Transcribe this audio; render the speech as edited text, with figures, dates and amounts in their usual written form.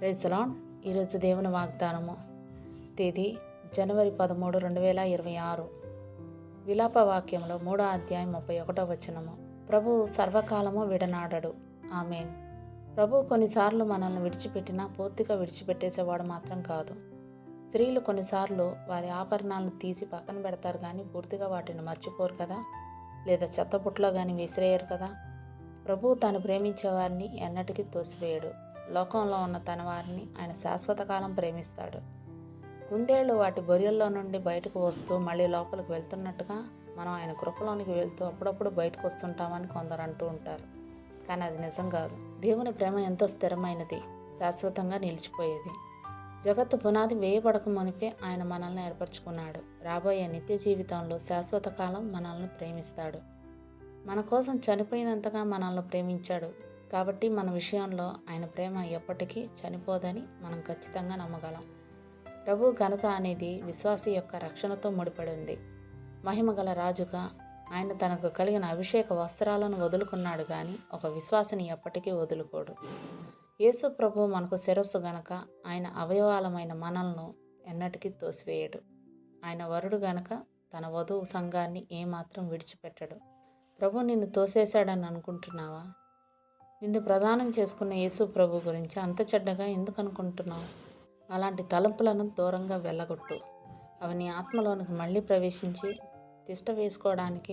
Praise the lord. ఈరోజు దేవుని వాగ్దానము, తేదీ జనవరి 13, 2026. విలాప వాక్యంలో 3వ అధ్యాయం 31వ వచనము. ప్రభువు సర్వకాలము విడనాడడు. ఆమేన్. ప్రభువు కొన్నిసార్లు మనల్ని విడిచిపెట్టినా పూర్తిగా విడిచిపెట్టేసేవాడు మాత్రం కాదు. స్త్రీలు కొన్నిసార్లు వారి ఆభరణాలను తీసి పక్కన పెడతారు కానీ పూర్తిగా వాటిని మర్చిపోరు కదా, లేదా చెత్తబుట్టలో కానీ విసిరేయరు కదా. ప్రభువు తాను ప్రేమించే వారిని ఎన్నటికీ తోసివేయడు. లోకంలో ఉన్న తన వారిని ఆయన శాశ్వత కాలం ప్రేమిస్తాడు. కుందేళ్లు వాటి బొరియల్లో నుండి బయటకు వస్తూ మళ్ళీ లోపలికి వెళ్తున్నట్టుగా మనం ఆయన కృపలోనికి వెళ్తూ అప్పుడప్పుడు బయటకు వస్తుంటామని కొందరు అంటూ ఉంటారు. కానీ అది నిజం కాదు. దేవుని ప్రేమ ఎంతో స్థిరమైనది, శాశ్వతంగా నిలిచిపోయేది. జగత్తు పునాది వేయబడక మునిపే ఆయన మనల్ని ఏర్పరచుకున్నాడు. రాబోయే నిత్య జీవితంలో శాశ్వత కాలం మనల్ని ప్రేమిస్తాడు. మన కోసం చనిపోయినంతగా మనల్ని ప్రేమించాడు. కాబట్టి మన విషయంలో ఆయన ప్రేమ ఎప్పటికీ చనిపోదని మనం ఖచ్చితంగా నమ్మగలం. ప్రభు ఘనత అనేది విశ్వాసి యొక్క రక్షణతో ముడిపడి ఉంది. మహిమగల రాజుగా ఆయన తనకు కలిగిన అభిషేక వస్త్రాలను వదులుకున్నాడు కానీ ఒక విశ్వాసిని ఎప్పటికీ వదులుకోడు. యేసు ప్రభు మనకు శిరస్సు గనక ఆయన అవయవాలమైన మనల్ని ఎన్నటికీ తోసివేయడు. ఆయన వరుడు గనక తన వధువు సంఘాన్ని ఏమాత్రం విడిచిపెట్టడు. ప్రభు నిన్ను తోసేశాడని అనుకుంటున్నావా? నిన్ను ప్రదానం చేసుకున్న యేసు ప్రభు గురించి అంత చెడ్డగా ఎందుకు అనుకుంటున్నావు? అలాంటి తలంపులను దూరంగా వెళ్ళగొట్టు. అవి నీ ఆత్మలోనికి మళ్ళీ ప్రవేశించి తిష్ట వేసుకోవడానికి